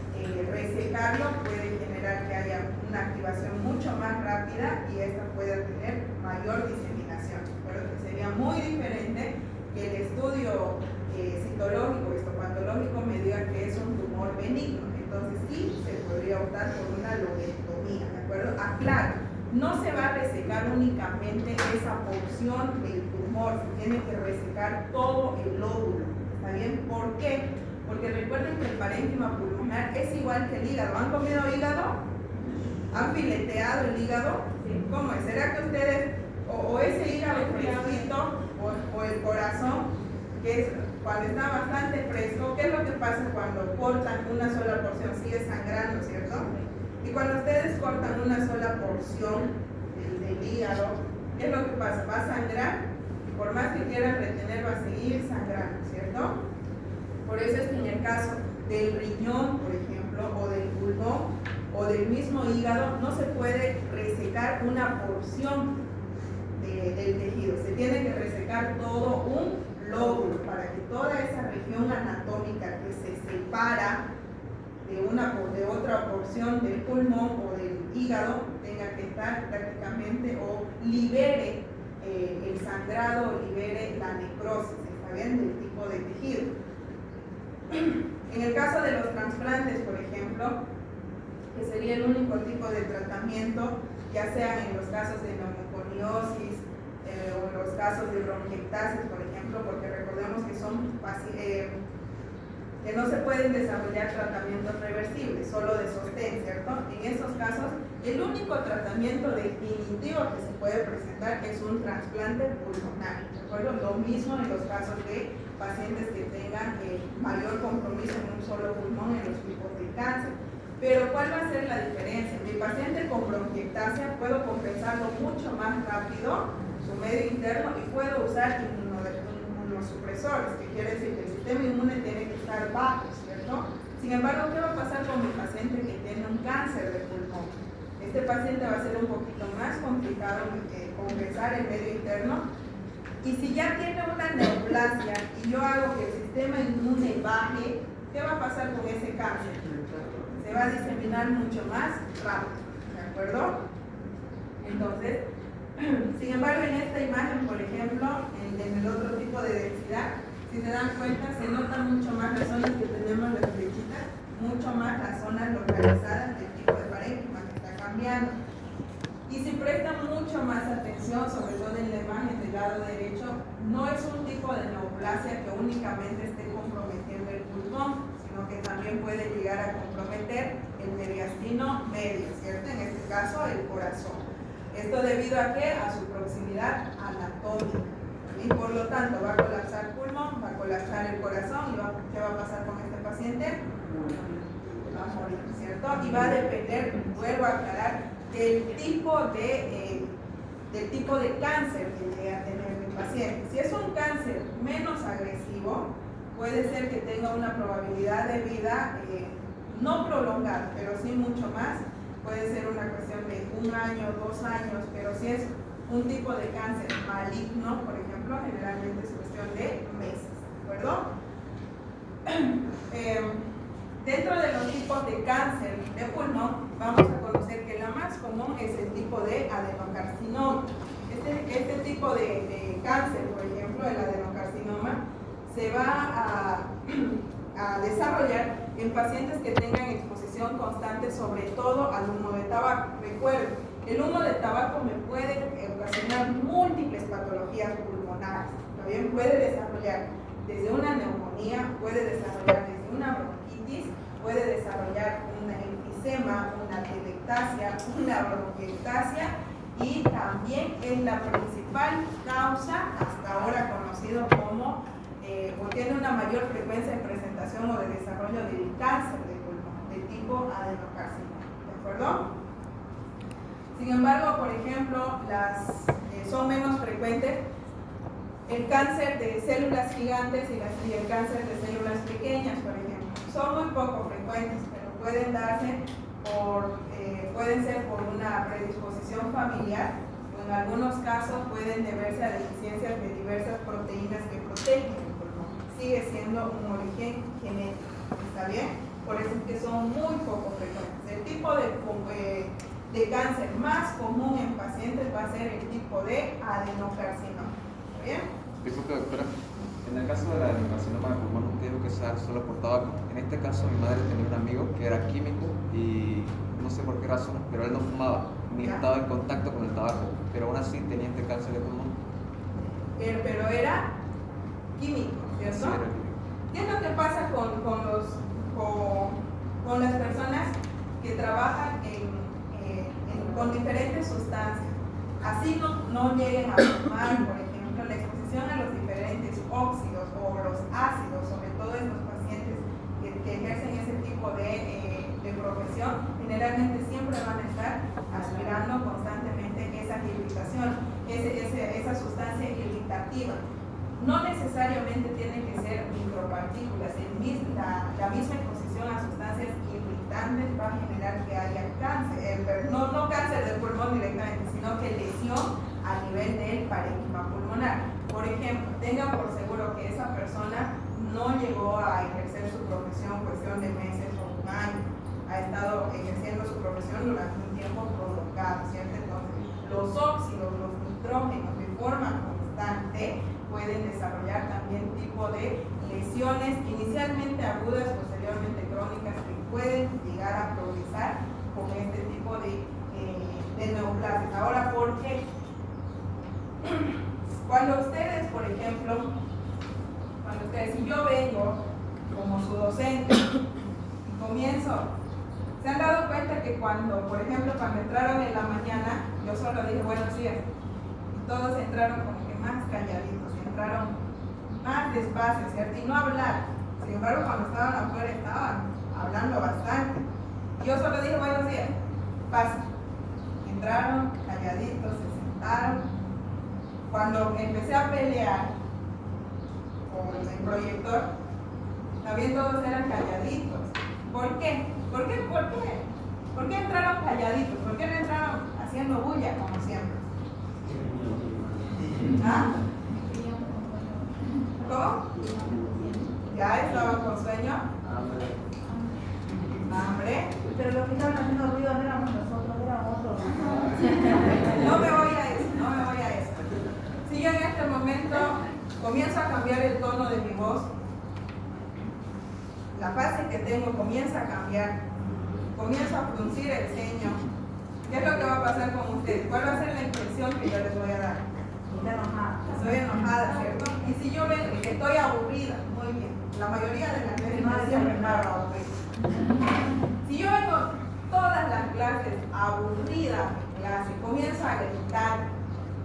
resecarlo puede generar que haya una activación mucho más rápida y esta pueda tener mayor diseminación. Pero que sería muy diferente que el estudio citológico, histopatológico me diga que es un tumor benigno. Entonces sí se podría optar por una lobectomía, ¿de acuerdo? Aclaro, no se va a resecar únicamente esa porción del tumor, se tiene que resecar todo el lóbulo. ¿Está bien? ¿Por qué? Porque recuerden que el parénquima pulmonar es igual que el hígado. ¿Han comido hígado? ¿Han fileteado el hígado? ¿Cómo es? ¿Será que ustedes, o ese hígado fresquito, o el corazón, que es cuando está bastante fresco, ¿qué es lo que pasa cuando cortan una sola porción? Sigue sangrando, ¿cierto? Y cuando ustedes cortan una sola porción del hígado, ¿qué es lo que pasa? Va a sangrar y por más que quieran retener va a seguir sangrando, ¿cierto? Por eso es que en el caso del riñón, por ejemplo, o del pulmón, o del mismo hígado, no se puede resecar una porción del tejido. Se tiene que resecar todo un lóbulo para que toda esa región anatómica que se separa de otra porción del pulmón o del hígado tenga que estar prácticamente o libere el sangrado o libere la necrosis, ¿está bien? Del tipo de tejido. En el caso de los trasplantes, por ejemplo, que sería el único tipo de tratamiento, ya sean en los casos de neumoconiosis o en los casos de bronquiectasis, por ejemplo, porque recordemos que son que no se pueden desarrollar tratamientos reversibles, solo de sostén, ¿cierto? En esos casos, el único tratamiento definitivo que se puede presentar es un trasplante pulmonar, ¿de acuerdo? Lo mismo en los casos de pacientes que tengan mayor compromiso en un solo pulmón en los tipos de cáncer. Pero ¿cuál va a ser la diferencia? Mi paciente con bronquiectasia puedo compensarlo mucho más rápido, su medio interno, y puedo usar inmunosupresores, que quiere decir que el sistema inmune tiene que estar bajo, ¿cierto? Sin embargo, ¿qué va a pasar con mi paciente que tiene un cáncer de pulmón? Este paciente va a ser un poquito más complicado compensar el medio interno. Y si ya tiene una neoplasia y yo hago que el sistema inmune baje, ¿qué va a pasar con ese cáncer? Se va a diseminar mucho más rápido, ¿de acuerdo? Entonces, sin embargo, en esta imagen, por ejemplo, en el otro tipo de densidad, si se dan cuenta, se notan mucho más las zonas que tenemos las flechitas, mucho más las zonas localizadas del tipo de parénquima que está cambiando. Y si prestan mucho más atención, sobre todo en la imagen del lado derecho, no es un tipo de neoplasia que únicamente esté comprometiendo el pulmón, sino que también puede llegar a comprometer el mediastino medio, ¿cierto? En este caso, el corazón. ¿Esto debido a qué? A su proximidad anatómica. Y por lo tanto, va a colapsar el pulmón, va a colapsar el corazón, y ¿qué va a pasar con este paciente? Va a morir, ¿cierto? Y va a depender, vuelvo a aclarar, del tipo de cáncer que llegue a tener mi paciente. Si es un cáncer menos agresivo, puede ser que tenga una probabilidad de vida no prolongada, pero sí mucho más. Puede ser una cuestión de 1 año, 2 años, pero si es un tipo de cáncer maligno, por ejemplo, generalmente es cuestión de meses, ¿de acuerdo? Dentro de los tipos de cáncer de pulmón, vamos a conocer que la más común es el tipo de adenocarcinoma. Este tipo de cáncer, por ejemplo, el adenocarcinoma, se va a desarrollar en pacientes que tengan exposición constante, sobre todo al humo de tabaco. Recuerden, el humo de tabaco me puede ocasionar múltiples patologías pulmonares. También puede desarrollar desde una neumonía, puede desarrollar desde una bronquitis, puede desarrollar un enfisema, una atelectasia, una bronquiectasia, y también es la principal causa hasta ahora conocido como o tiene una mayor frecuencia de presentación o de desarrollo del cáncer de pulmón de tipo adenocarcinoma, ¿de acuerdo? Sin embargo, por ejemplo, son menos frecuentes el cáncer de células gigantes y el cáncer de células pequeñas, por ejemplo. Son muy poco frecuentes, pero pueden darse pueden ser por una predisposición familiar, o en algunos casos pueden deberse a deficiencias de diversas proteínas que protegen el pulmón. Sigue siendo un origen genético, ¿está bien? Por eso es que son muy poco frecuentes. El tipo de cáncer más común en pacientes va a ser el tipo de adenocarcinoma, ¿está bien? Disculpe, doctora. En el caso de la adenocarcinoma de pulmón, usted dijo que se da solo por tabaco. En este caso, mi madre tenía un amigo que era químico y no sé por qué razón, pero él no fumaba ni estaba en contacto con el tabaco, pero aún así tenía este cáncer de pulmón. Pero era químico, ¿cierto? Sí, era químico. ¿Qué es lo que pasa con las personas que trabajan con diferentes sustancias? Así no lleguen a fumar, por ejemplo, la exposición a los diferentes óxidos o los ácidos, sobre todo en los pacientes que ejercen ese tipo de profesión, generalmente siempre van a estar aspirando constantemente esa irritación, esa sustancia irritativa. No necesariamente tienen que ser micropartículas, la misma exposición a sustancias irritantes va a generar que haya cáncer, no cáncer del pulmón directamente, sino que lesión a nivel del parénquima pulmonar. Por ejemplo, tengan por seguro que esa persona no llegó a ejercer su profesión cuestión de meses o 1 año, ha estado ejerciendo su profesión durante un tiempo prolongado, ¿cierto? Entonces, los óxidos, los nitrógenos de forma constante pueden desarrollar también tipo de lesiones inicialmente agudas, posteriormente crónicas, que pueden llegar a progresar con este tipo de neoplasias. Ahora, ¿por qué? Cuando ustedes, por ejemplo, si yo vengo como su docente y comienzo, ¿se han dado cuenta que por ejemplo, cuando entraron en la mañana, yo solo dije buenos días, y todos entraron como que más calladitos, entraron más despacio, ¿cierto? Y no hablar. Sin embargo, cuando estaban afuera estaban hablando bastante. Y yo solo dije buenos días, pasa. Entraron calladitos, se sentaron. Cuando empecé a pelear con el proyector, también todos eran calladitos. ¿Por qué? ¿Por qué? ¿Por qué? ¿Por qué entraron calladitos? ¿Por qué no entraron haciendo bulla como siempre? ¿Ah? ¿Cómo? ¿Ya estaban con sueño? ¿Hambre? Pero los que estaban haciendo ruido no éramos nosotros, eran otros. No me voy a eso, no me voy a eso. Si yo en este momento comienzo a cambiar el tono de mi voz, la fase que tengo comienza a cambiar, comienzo a fruncir el ceño, ¿qué es lo que va a pasar con ustedes? ¿Cuál va a ser la impresión que yo les voy a dar? Estoy enojada, ¿cierto? Y si yo veo que estoy aburrida, muy bien, la mayoría de las veces no siempre me aburrida. Si yo vengo todas las clases aburrida, comienzo a gritar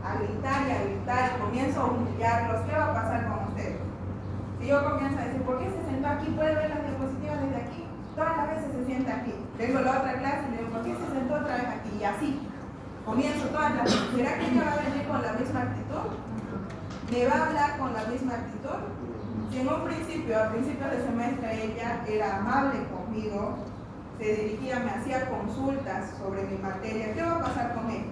y a gritar y comienzo a humillarlos, ¿qué va a pasar con ustedes? Si yo comienzo a decir, ¿por qué se sentó aquí? ¿Puede ver las diapositivas desde aquí? Todas las veces se sienta aquí. Vengo a la otra clase y le digo, ¿por qué se sentó otra vez aquí? Y así. Comienzo todas las veces. ¿Será que ella va a venir con la misma actitud? ¿Me va a hablar con la misma actitud? Si en un principio, al principio del semestre, ella era amable conmigo, se dirigía, me hacía consultas sobre mi materia, ¿qué va a pasar con ella?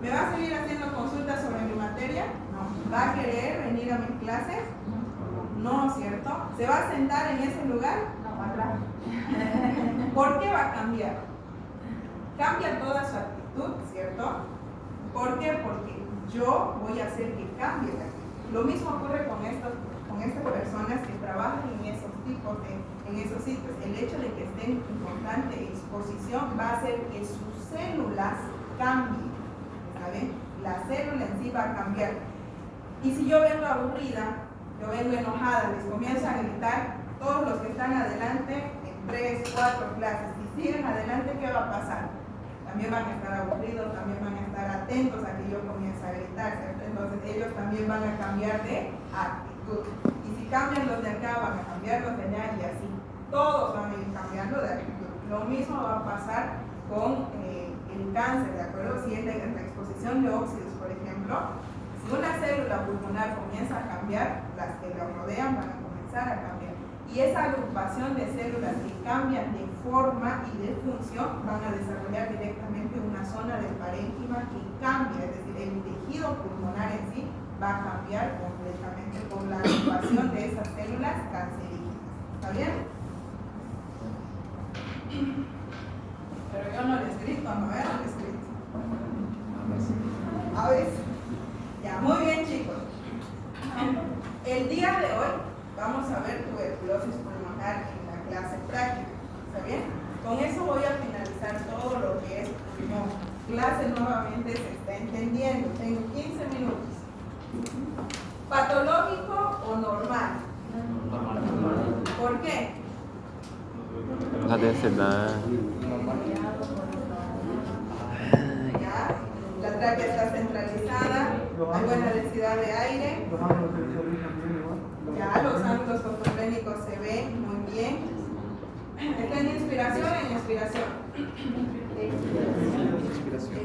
¿Me va a seguir haciendo consultas sobre mi materia? No. ¿Va a querer venir a mis clases? No, ¿cierto? ¿Se va a sentar en ese lugar? No, atrás. ¿Por qué va a cambiar? Cambia toda su actitud, ¿cierto? ¿Por qué? Porque yo voy a hacer que cambie la actitud. Lo mismo ocurre con estas personas que trabajan en esos tipos en esos sitios. El hecho de que estén en constante exposición va a hacer que sus células cambien. ¿Saben? La célula en sí va a cambiar. Y si yo vengo aburrida, yo vengo enojada, les comienzo a gritar, todos los que están adelante en 3, 4 clases, si siguen adelante, ¿qué va a pasar? También van a estar aburridos, también van a estar atentos a que yo comience a gritar, ¿cierto? Entonces ellos también van a cambiar de actitud. Y si cambian los de acá, van a cambiar los de allá y así. Todos van a ir cambiando de actitud. Lo mismo va a pasar con el cáncer, ¿de acuerdo? Si es la exposición de óxidos, por ejemplo, si una célula pulmonar comienza a cambiar, las que la rodean van a comenzar a cambiar. Y esa agrupación de células que cambian de forma y de función van a desarrollar directamente una zona del parénquima que cambia, es decir, el tejido pulmonar en sí va a cambiar completamente por la agrupación de esas células cancerígenas. ¿Está bien? Pero yo no les grito, no veo, no les grito. A veces. Ya, muy bien, chicos. El día de hoy vamos a ver tuberculosis pulmonar en la clase práctica. ¿Está bien? Con eso voy a finalizar todo lo que es pulmón. Clase nuevamente se está entendiendo. Tengo 15 minutos. ¿Patológico o normal? ¿Por qué? La densidad. Ya, la tráquea está centralizada, hay buena densidad de aire. Los ángulos se visualizan bien igual. Ya, los ángulos fotoplénicos se ven muy bien. ¿Está en inspiración o en expiración? En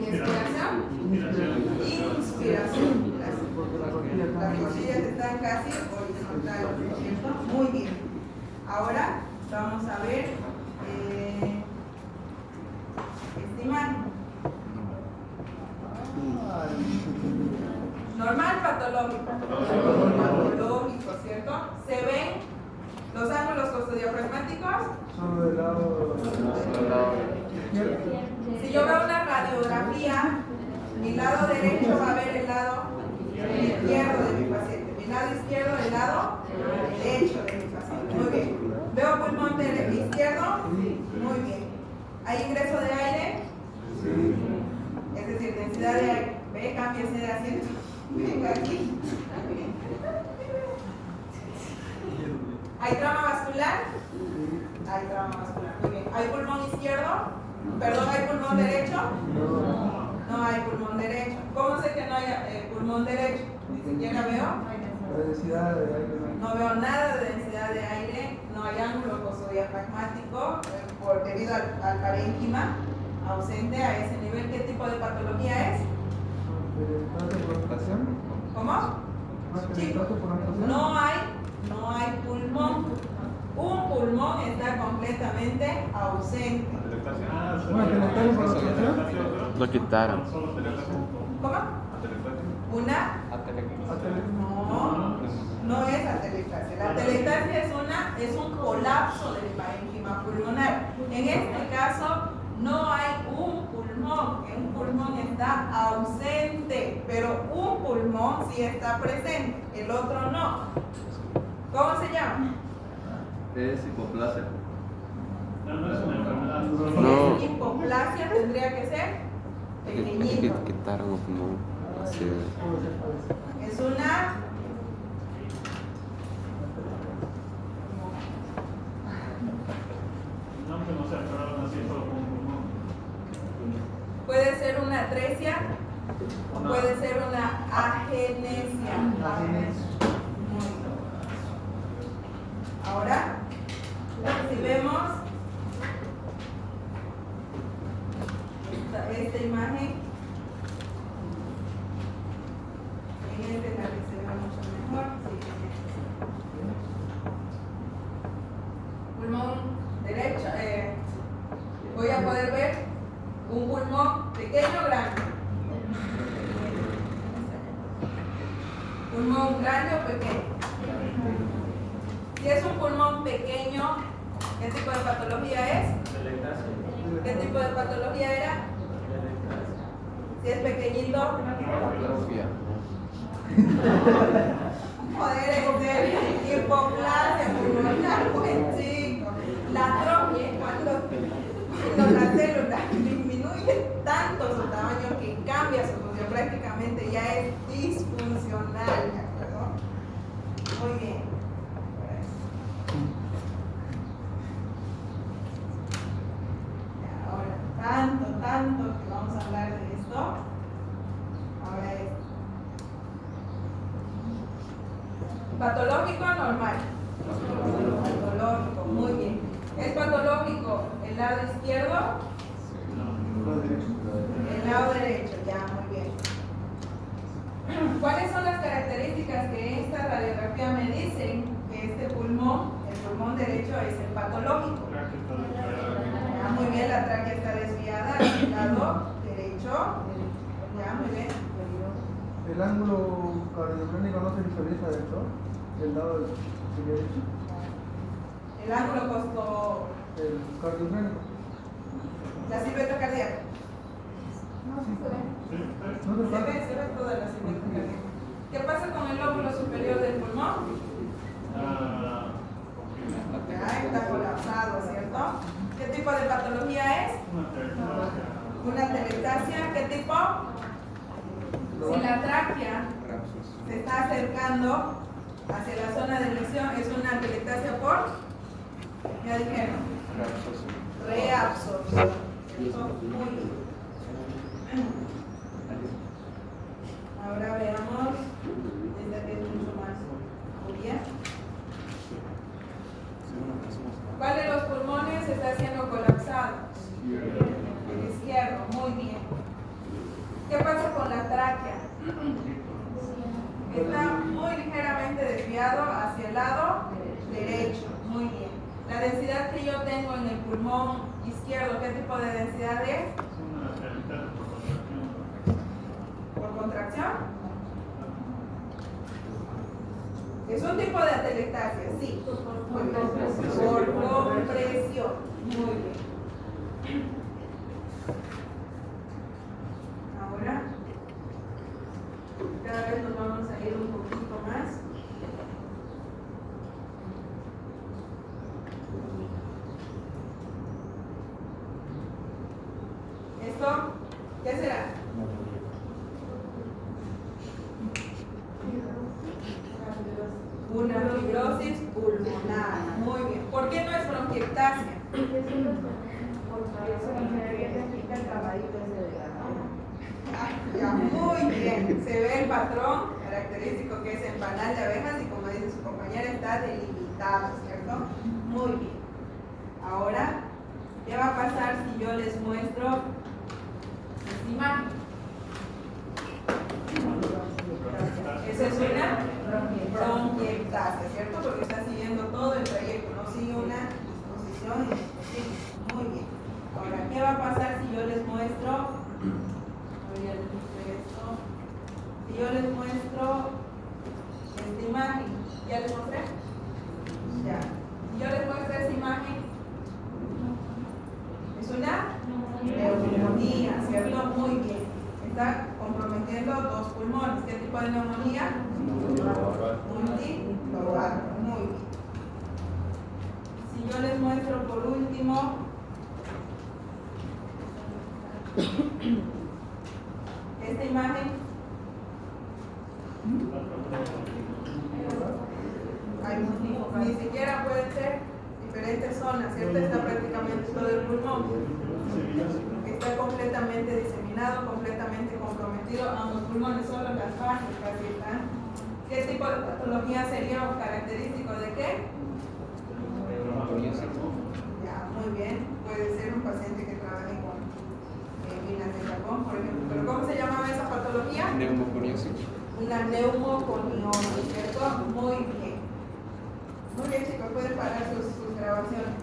expiración. Inspiración. Las costillas están casi horizontales, ¿cierto? Muy bien. Ahora vamos a ver estimar. Normal, patológico. Patológico, ¿cierto? ¿Se ven los ángulos costodiafragmáticos? Solo del lado izquierdo. Si yo veo una radiografía, mi lado derecho va a ver el lado izquierdo de mi paciente. Mi lado izquierdo, el lado derecho de mi paciente. Muy bien. ¿Veo pulmón izquierdo? Muy bien. ¿Hay ingreso de aire? Sí. Es decir, densidad de aire. Ve, cámbiese de asiento. Venga aquí. ¿Hay trama vascular? Hay trama vascular. Muy bien. ¿Hay pulmón izquierdo? Perdón, ¿hay pulmón derecho? No hay pulmón derecho. ¿Cómo sé que no hay pulmón derecho? Ni siquiera veo. La densidad de aire no hay. No veo nada de densidad de aire, no hay ángulo cosodiafragmático debido al parénquima ausente a ese nivel. ¿Qué tipo de patología es? ¿Cómo? Chicos, no hay pulmón. Un pulmón está completamente ausente. Lo quitaron. ¿Cómo? Una. No es atelectasia. La atelectasia es un colapso del parénquima pulmonar. En este caso no hay un pulmón. Un pulmón está ausente, pero un pulmón sí está presente, el otro no. ¿Cómo se llama? Es hipoplasia. No es una enfermedad. No. Si es hipoplasia tendría que ser pequeñito. Quitaron el pulmón. Así es. Es una No, que no se aclararon así solo con un pulmón. puede ser una atresia o puede ser una agenesia. Muy bien. Ahora, si vemos esta imagen, en este es la que se ve mucho mejor. Sí. Pulmón derecho. Voy a poder ver un pulmón pequeño o grande. Pulmón grande o pequeño. Si es un pulmón pequeño, ¿qué tipo de patología es? ¿Qué tipo de patología era? Si es pequeñito, Atrofia. joder, en serio, hipoplasia pulmonar, buen chico. La atrofia es cuando las células disminuyen tanto su tamaño que cambia su función, prácticamente ya es disfuncional, ¿de acuerdo? Muy bien. Ahora, tanto que vamos a hablar de esto. Ahora es patológico normal. Patológico, muy bien. ¿Es patológico el lado izquierdo? El lado derecho, ya, muy bien. ¿Cuáles son las características que esta radiografía me dicen que este pulmón, el pulmón derecho, es el patológico? Ya, muy bien, la tráquea está desviada hacia el lado derecho. Ya, muy bien. El ángulo cardiogénico no se visualiza dentro del lado derecho. El ángulo costo, El cardiogénico. la silueta cardíaca. No se Se sabe. ve toda la silueta cardíaca. ¿Qué pasa con el lóbulo superior del pulmón? Ya está colapsado, ¿cierto? ¿Qué tipo de patología es? Una atelectasia. ¿Qué tipo? Si la tráquea se está acercando hacia la zona de lesión, es una atelectasia por, ya dijeron, reabsorción. ¿Cierto? Muy bien. Ahora veamos esta que es mucho más obvia. ¿Cuál de los pulmones está siendo colapsado? El izquierdo, muy bien. ¿Qué pasa con la tráquea? Está muy ligeramente desviado hacia el lado derecho, muy bien. La densidad que yo tengo en el pulmón izquierdo, ¿qué tipo de densidad es? ¿Por contracción? Es un tipo de atelectasia, sí. Por compresión. Muy bien. Ahora, cada vez nos vamos a ir un poquito más. ¿Esto qué será? Una fibrosis pulmonar. Muy bien. ¿Por qué no es bronquiectasia? Ya, muy bien. Se ve el patrón. característico que es en panal de abejas y como dice su compañera está delimitado, ¿cierto? Muy bien. Ahora, ¿qué va a pasar si yo les muestro esta imagen? Esa es una bronquiectasia, ¿cierto? Porque está siguiendo todo el trayecto, no sigue una disposición y disposición. Muy bien. Ahora, ¿qué va a pasar si yo les muestro? Si yo les muestro esta imagen, ¿ya les mostré? Ya. Si yo les muestro esta imagen, es una neumonía, ¿cierto? Muy bien. Está comprometiendo dos pulmones. ¿Qué tipo de neumonía? Multilobar. Muy bien. Si yo les muestro por último esta imagen, ni siquiera pueden ser diferentes zonas, ¿cierto? Está prácticamente todo el pulmón. Está completamente diseminado, completamente comprometido. Ambos pulmones, solo las fases casi están. ¿Qué tipo de patología sería o característico de qué? Ya, muy bien. Puede ser un paciente que trabaje con minas de carbón, por ejemplo. ¿Pero cómo se llamaba esa patología? Neumoconiosis. Una neumoconiosis, ¿cierto? Muy bien. Muy bien, chicos, pueden parar sus grabaciones.